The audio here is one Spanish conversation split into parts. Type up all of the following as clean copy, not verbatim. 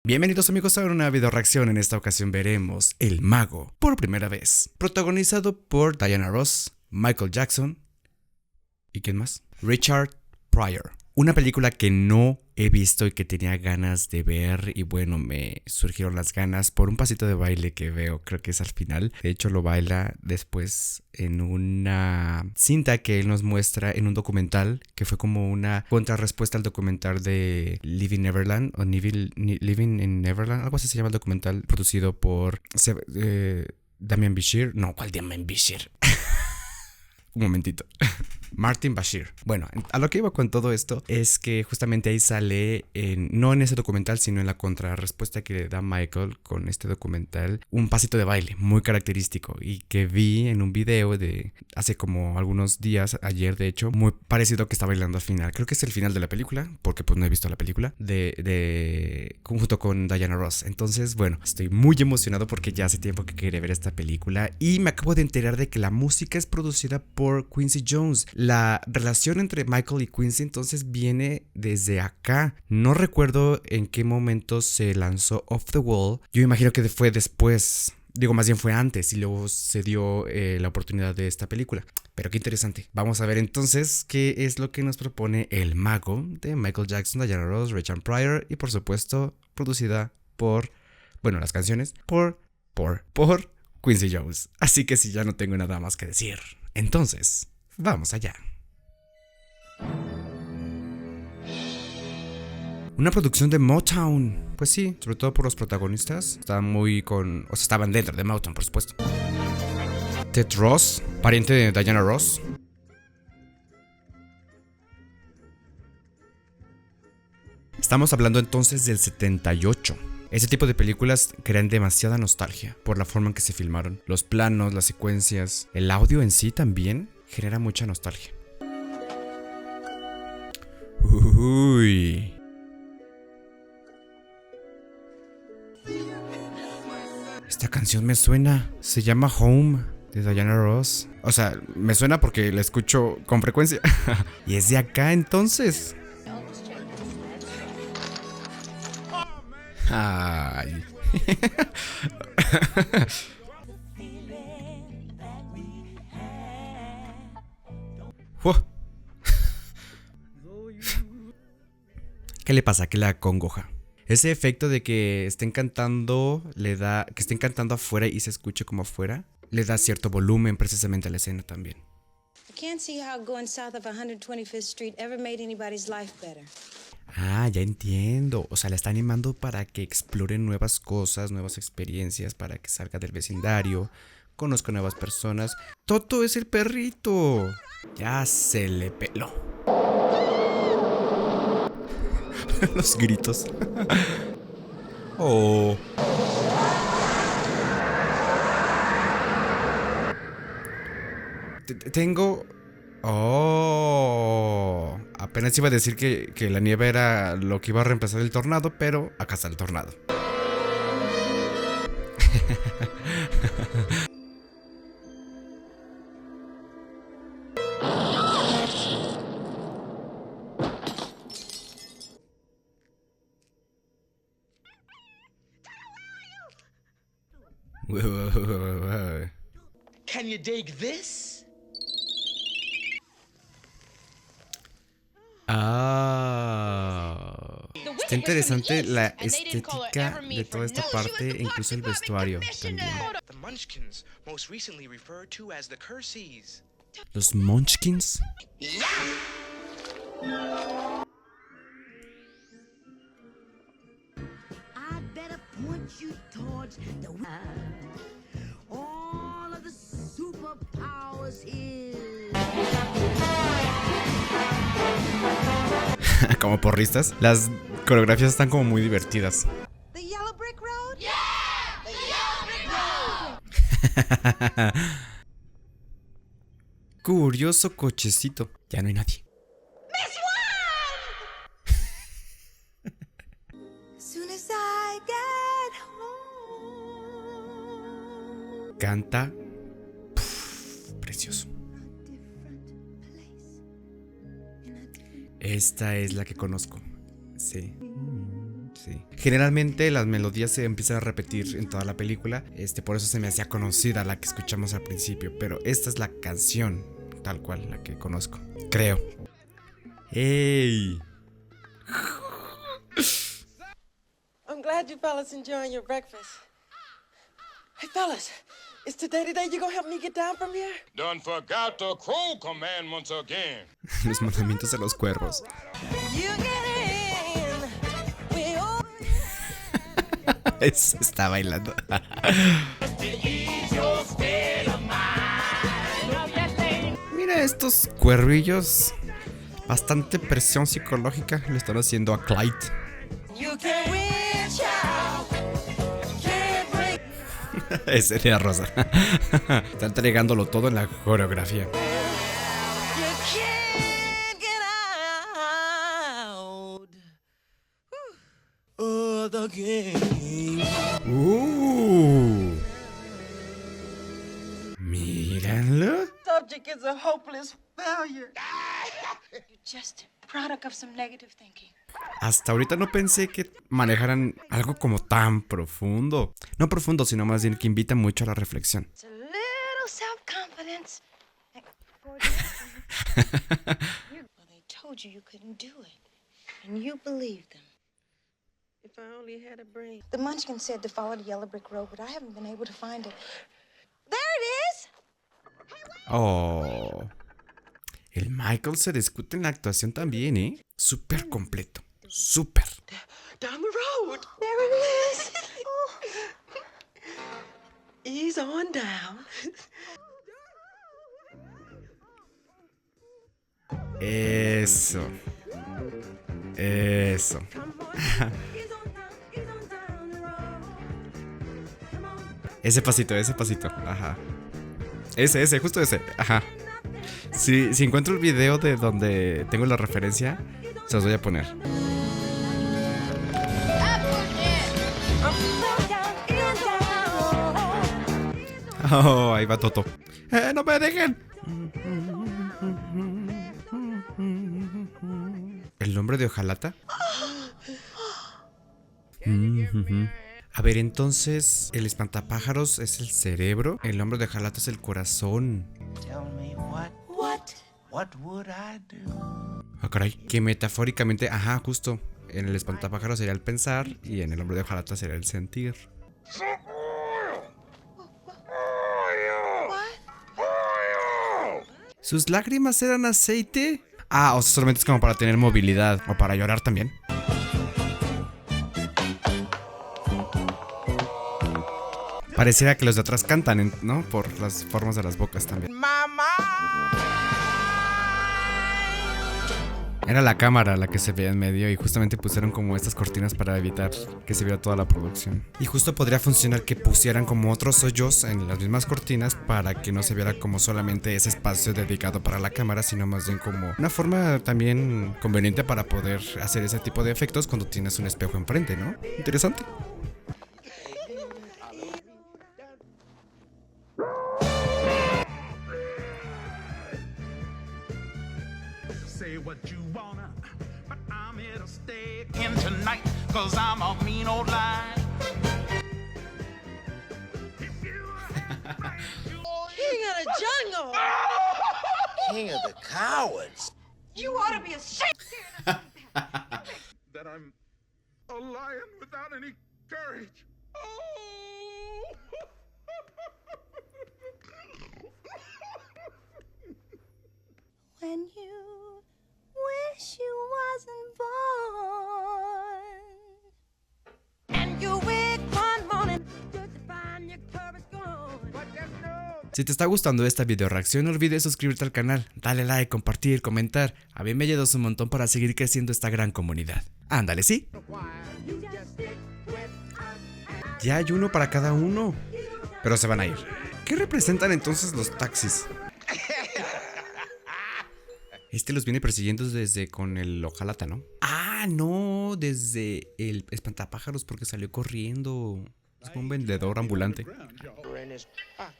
Bienvenidos amigos a una video reacción. En esta ocasión veremos El Mago por primera vez, protagonizado por Diana Ross, Michael Jackson y ¿quién más? Richard Pryor. Una película que no he visto y que tenía ganas de ver, y bueno, me surgieron las ganas por un pasito de baile que veo, creo que es al final. De hecho lo baila después en una cinta que él nos muestra en un documental, que fue como una contrarrespuesta al documental de Living Neverland, o Living in Neverland, algo así se llama el documental, producido por Damian Bashir. No, ¿cuál Damian Bashir? Un momentito. Martin Bashir. Bueno, a lo que iba con todo esto es que justamente ahí sale, no en ese documental, sino en la contrarrespuesta que le da Michael con este documental, un pasito de baile muy característico y que vi en un video de hace como algunos días, ayer de hecho, muy parecido que está bailando al final. Creo que es el final de la película, porque pues no he visto la película, junto con Diana Ross. Entonces, bueno, estoy muy emocionado porque ya hace tiempo que quería ver esta película y me acabo de enterar de que la música es producida por Quincy Jones. La relación entre Michael y Quincy entonces viene desde acá. No recuerdo en qué momento se lanzó Off the Wall. Yo imagino que fue después. Digo, más bien fue antes y luego se dio la oportunidad de esta película. Pero qué interesante. Vamos a ver entonces qué es lo que nos propone El Mago de Michael Jackson, Diana Ross, Richard Pryor y por supuesto producida por, bueno, las canciones por Quincy Jones. Así que si ya no tengo nada más que decir, entonces vamos allá. Una producción de Motown. Pues sí, sobre todo por los protagonistas. Estaban dentro de Motown, por supuesto. Ted Ross, pariente de Diana Ross. Estamos hablando entonces del 78. Ese tipo de películas crean demasiada nostalgia por la forma en que se filmaron. Los planos, las secuencias, el audio en sí también genera mucha nostalgia. Uy. Esta canción me suena. Se llama Home, de Diana Ross. O sea, me suena porque la escucho con frecuencia. Y es de acá entonces. Ay. ¿Qué le pasa? ¿Qué le acongoja? Ese efecto de que estén cantando que estén cantando afuera y se escuche como afuera, le da cierto volumen precisamente a la escena también. Ah, ya entiendo. O sea, la está animando para que explore nuevas cosas, nuevas experiencias, para que salga del vecindario, conozca nuevas personas. Toto es el perrito. Ya se le peló. Los gritos. Oh. Tengo... Oh. Apenas iba a decir que la nieve era lo que iba a reemplazar el tornado, pero acá está el tornado. Can you dig this? Ah, está interesante la estética de toda esta parte e incluso el vestuario también. The Munchkins, most recently referred to as the Cursies. ¿Los Munchkins? Como porristas, las coreografías están como muy divertidas. Curioso cochecito. Ya no hay nadie. Canta. Precioso. Esta es la que conozco. Sí. Sí. Generalmente las melodías se empiezan a repetir en toda la película. Por eso se me hacía conocida la que escuchamos al principio. Pero esta es la canción, tal cual, la que conozco. Creo. ¡Ey! I'm glad you fellas enjoying your breakfast. Hey, fellas, is today the day you gonna help me get down from here? Done forgot the crow commandments again. Los mandamientos de los cuervos. You get in. We all... Está bailando. Mira estos cuervillos. Bastante presión psicológica le están haciendo a Clyde. You can reach out. Can't break. Ese de Rosa. Está entregándolo todo en la coreografía. You can't get out. Of the game. Mírenlo. Subject is a hopeless failure. You're just a product of some negative thinking. Hasta ahorita no pensé que manejaran algo como tan profundo. No profundo, sino más bien que invita mucho a la reflexión. It's a little self-confidence. Well, they told you couldn't do it, and you believed them. If I only had a brain. The Munchkin said to follow the yellow brick road, but I haven't been able to find it. There it is! Oh. El Michael se discute en la actuación también, ¿eh? Súper completo. Súper. Down the road. There it is! Ease on down. Eso. Eso. Ese pasito, ese pasito. Ajá. Ese, justo ese. Ajá. Si encuentro el video de donde tengo la referencia, se los voy a poner. Oh, ahí va Toto. ¡No me dejen! ¿El nombre de Ojalata? A ver, entonces, el espantapájaros es el cerebro, el nombre de Ojalata es el corazón. Tell me what would I do? Ah, caray, que metafóricamente, ajá, justo, en el espantapájaros sería el pensar y en el nombre de Ojalata sería el sentir. ¿Sus lágrimas eran aceite? Ah, o sea, solamente es como para tener movilidad o para llorar también. Pareciera que los de atrás cantan, ¿no? Por las formas de las bocas también. Era la cámara la que se veía en medio y justamente pusieron como estas cortinas para evitar que se viera toda la producción. Y justo podría funcionar que pusieran como otros hoyos en las mismas cortinas para que no se viera como solamente ese espacio dedicado para la cámara, sino más bien como una forma también conveniente para poder hacer ese tipo de efectos cuando tienes un espejo enfrente, ¿no? Interesante. Say what you wanna, but I'm here to stay in tonight, 'cause I'm a mean old lion. King of the jungle. King of the cowards. You ought to be ashamed! That I'm a lion without any courage. Oh! When you wish you wasn't born. And you wake one morning just to find your courage gone. But there's no. Si te está gustando esta video reacción, no olvides suscribirte al canal, dale like, compartir, comentar. A mí me ayudas un montón para seguir creciendo esta gran comunidad. Ándale, ¿sí? Ya hay uno para cada uno. Pero se van a ir. ¿Qué representan entonces los taxis? Los viene persiguiendo desde con el Ojalata, ¿no? Ah, no, desde el espantapájaros porque salió corriendo. Es como un vendedor ambulante. In his pocket.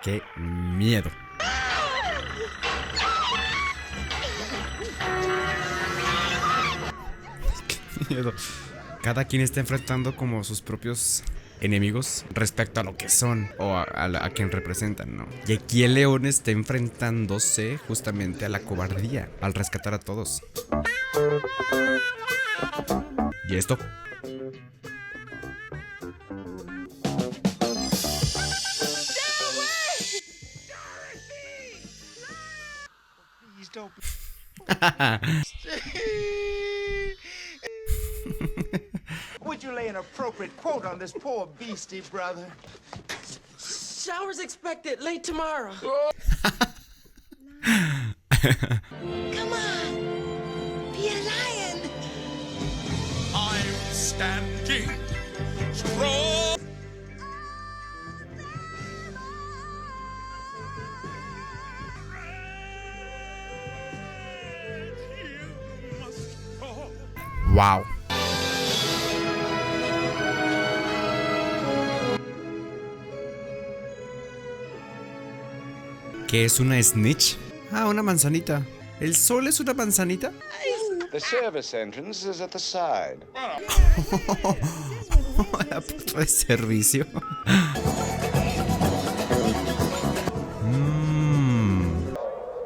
¡Qué miedo! ¡Qué miedo! Cada quien está enfrentando como sus propios enemigos respecto a lo que son o a quien representan, ¿no? Y aquí el león está enfrentándose justamente a la cobardía al rescatar a todos. ¿Y esto? Would you lay an appropriate quote on this poor beastie, brother? Showers expected late tomorrow. Come on. Be a lion. I'm standing strong. ¡Wow! ¿Qué es una snitch? Ah, una manzanita. ¿El sol es una manzanita? The service entrance is at the side. La puta de servicio.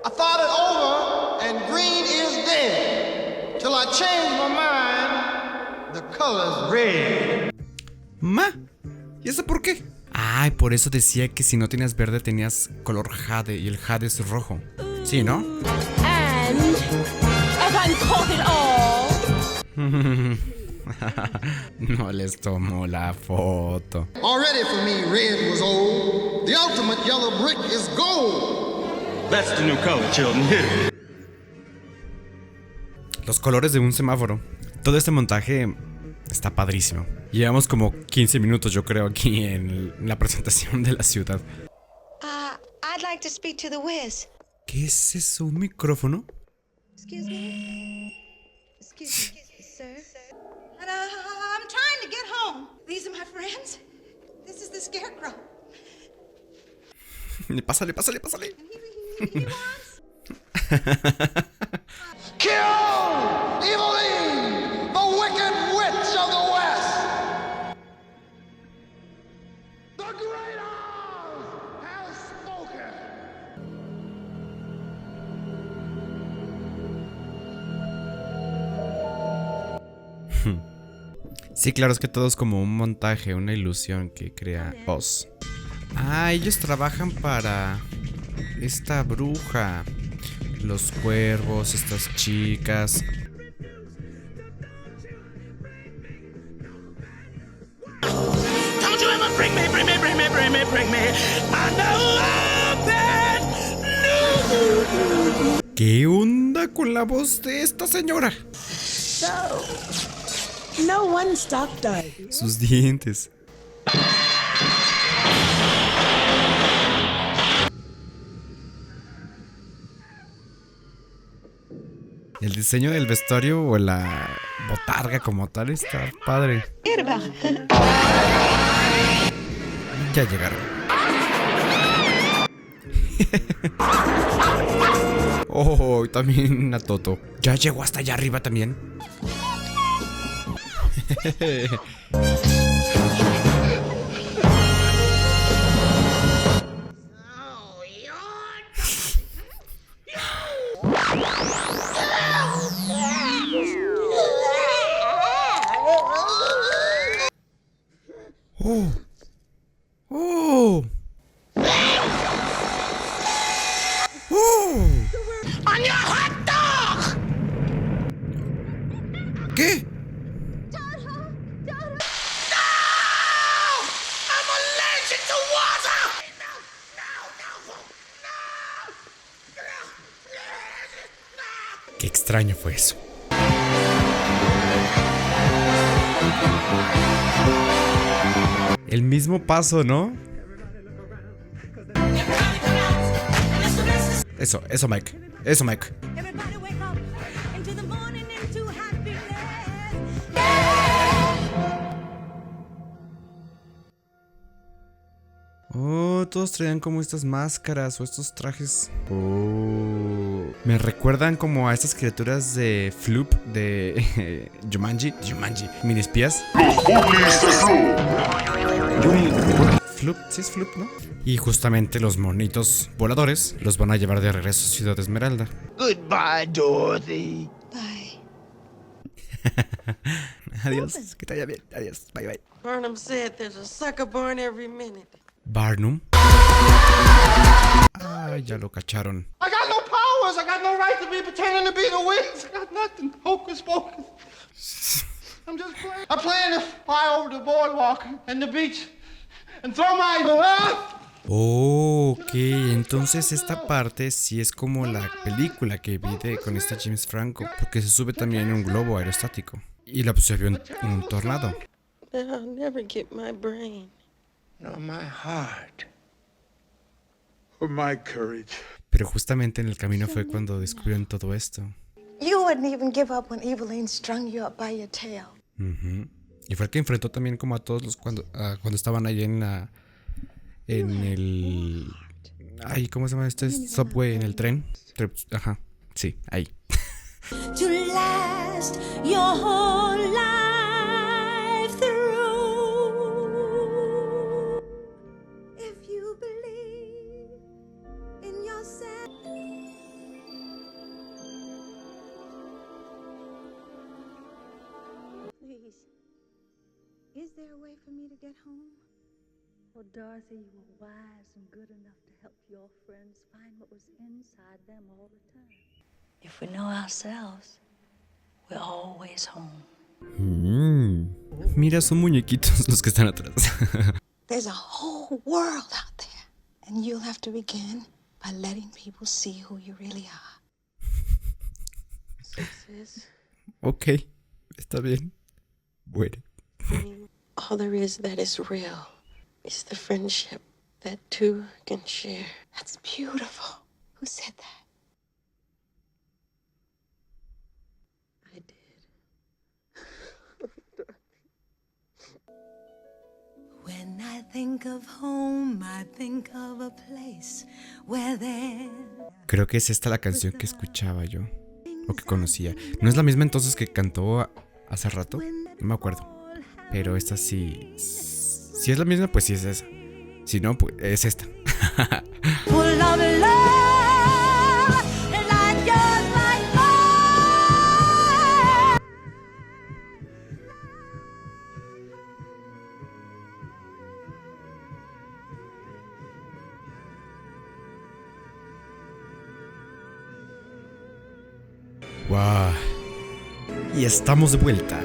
I thought it over, and green is dead. Till I changed my mind, the color's red. ¿Ma? ¿Y eso por qué? Ay, por eso decía que si no tenías verde tenías color jade y el jade es rojo. Sí, ¿no? And as I'm caught it all. No les tomó la foto. Already for me, red was old. The ultimate yellow brick is gold. That's the new color, children. Hit it. Los colores de un semáforo. Todo este montaje está padrísimo. Llevamos como 15 minutos, yo creo, aquí en la presentación de la ciudad. I'd like to speak to the Wiz. ¿Qué es eso? ¿Un micrófono? Excuse me, sir. I'm trying to get home. These are my friends. This is the Scarecrow. Pásale, pásale, pásale. Kill Eveline, the wicked witch of the West. The Great Oz has spoken. Sí, claro, es que todo es como un montaje, una ilusión que crea Oz. Ah, ellos trabajan para esta bruja. Los cuervos, estas chicas. Don't you ever bring me. I know that news. ¿Qué onda con la voz de esta señora? No one stopped diving. Sus dientes. El diseño del vestuario o la botarga como tal está padre. Ya llegaron. Oh, también a Toto. Ya llegó hasta allá arriba también. Oh. Oh. Oh. On your hot dog. ¿Qué? No! I'm allergic to water. Qué extraño fue eso. El mismo paso, ¿no? Eso, Mike. Eso, Mike. todos traían como estas máscaras o estos trajes. Oh. Me recuerdan como a estas criaturas de Floop de Jumanji, mini espías. Floop, sí es Floop, ¿no? Y justamente los monitos voladores los van a llevar de regreso a Ciudad Esmeralda. Goodbye, Dorothy. Bye. Adiós, que te vaya bien. Adiós, bye bye. Barnum said there's a sucker born every minute. Barnum. Ah, ya lo cacharon. I got no powers. I got no right to be pretending to be the Wiz. I got nothing. Hocus pocus. I'm just playing. I'm playing to fly over the boardwalk and the beach and throw my... Ok, entonces esta parte sí es como la película que vi con esta James Franco, porque se sube también en un globo aerostático y lo absorbió un tornado. I'll never get my brain. Nor my heart. Or my courage. Pero justamente en el camino fue cuando descubrieron todo esto. You wouldn't even give up when Evelyn strung you up by your tail. Y fue el que enfrentó también como a todos los cuando estaban ahí en el... Ay, ¿cómo se llama este subway? En el tren. Ajá, sí, ahí. To last your whole life through. If you believe in yourself. Please, is there a way for me to get home? Well, Dorothy, you were wise and good enough to help your friends find what was inside them all the time. If we know ourselves, we're always home. Mira, son muñequitos los que están atrás. There's a whole world out there, and you'll have to begin by letting people see who you really are. Ok, está bien. Bueno. All there is that is real is the friendship that two can share. That's beautiful. Who said that? I did. When I think of home, I think of a place where there... Creo que es esta la canción que escuchaba yo, o que conocía. ¿No es la misma entonces que cantó hace rato? No me acuerdo. Pero esta sí... Si es la misma, pues sí es esa. Si no, pues es esta. Full of love, like yours, like mine. ¡Wow! Y estamos de vuelta.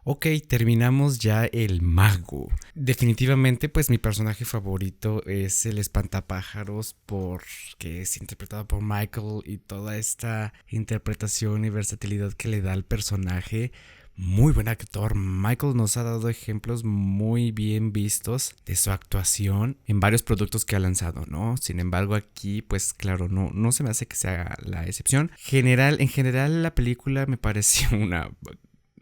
Ok, terminamos ya el mago. Definitivamente, pues mi personaje favorito es el espantapájaros porque es interpretado por Michael y toda esta interpretación y versatilidad que le da al personaje. Muy buen actor. Michael nos ha dado ejemplos muy bien vistos de su actuación en varios productos que ha lanzado, ¿no? Sin embargo, aquí, pues claro, no se me hace que sea la excepción. En general, la película me pareció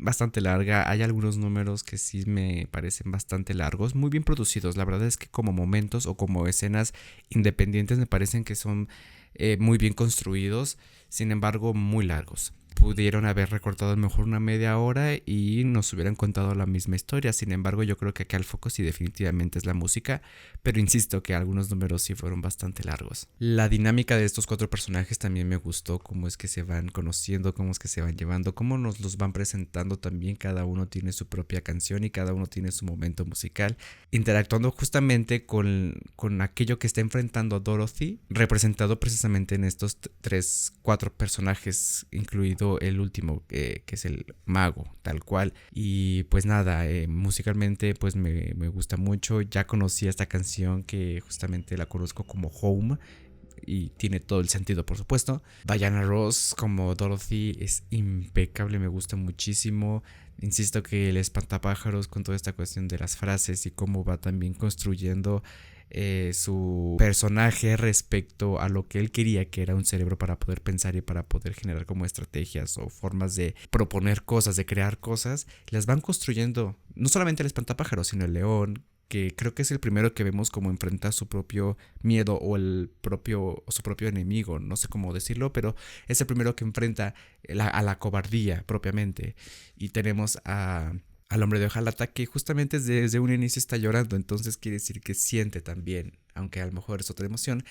bastante larga. Hay algunos números que sí me parecen bastante largos, muy bien producidos. La verdad es que como momentos o como escenas independientes me parecen que son muy bien construidos, sin embargo muy largos. Pudieron haber recortado a lo mejor una media hora y nos hubieran contado la misma historia. Sin embargo, yo creo que acá el foco sí definitivamente es la música, pero insisto que algunos números sí fueron bastante largos. La dinámica de estos cuatro personajes también me gustó, cómo es que se van conociendo, cómo es que se van llevando, cómo nos los van presentando también. Cada uno tiene su propia canción y cada uno tiene su momento musical, interactuando justamente con aquello que está enfrentando a Dorothy, representado precisamente en estos cuatro personajes, incluido el último que es el mago, tal cual. Y pues nada, musicalmente pues me gusta mucho. Ya conocí esta canción que justamente la conozco como Home, y tiene todo el sentido, por supuesto. Diana Ross como Dorothy es impecable, me gusta muchísimo. Insisto que el espantapájaros con toda esta cuestión de las frases y cómo va también construyendo su personaje respecto a lo que él quería, que era un cerebro para poder pensar y para poder generar como estrategias o formas de proponer cosas, de crear cosas, las van construyendo, no solamente el espantapájaros, sino el león, que creo que es el primero que vemos como enfrentar su propio miedo o su propio enemigo, no sé cómo decirlo, pero es el primero que enfrenta a la cobardía propiamente. Y tenemos al hombre de hojalata, que justamente desde un inicio está llorando, entonces quiere decir que siente también, aunque a lo mejor es otra emoción,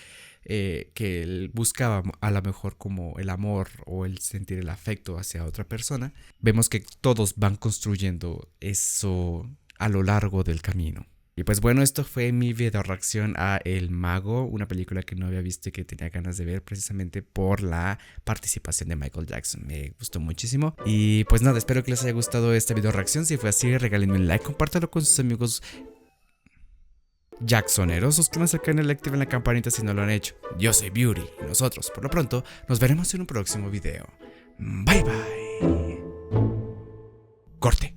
que él buscaba a lo mejor como el amor o el sentir el afecto hacia otra persona. Vemos que todos van construyendo eso a lo largo del camino. Y pues bueno, esto fue mi video reacción a El Mago, una película que no había visto y que tenía ganas de ver precisamente por la participación de Michael Jackson. Me gustó muchísimo. Y pues nada, espero que les haya gustado este video reacción. Si fue así, regálenme un like, compártanlo con sus amigos jacksoneros, suscríbanse al canal y activen la campanita si no lo han hecho. Yo soy Beauty y nosotros, por lo pronto, nos veremos en un próximo video. Bye bye. Corte.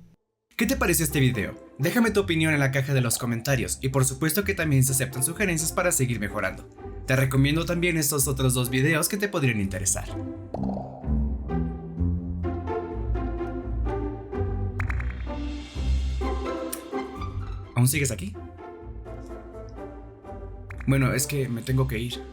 ¿Qué te pareció este video? Déjame tu opinión en la caja de los comentarios y por supuesto que también se aceptan sugerencias para seguir mejorando. Te recomiendo también estos otros 2 videos que te podrían interesar. ¿Aún sigues aquí? Bueno, es que me tengo que ir.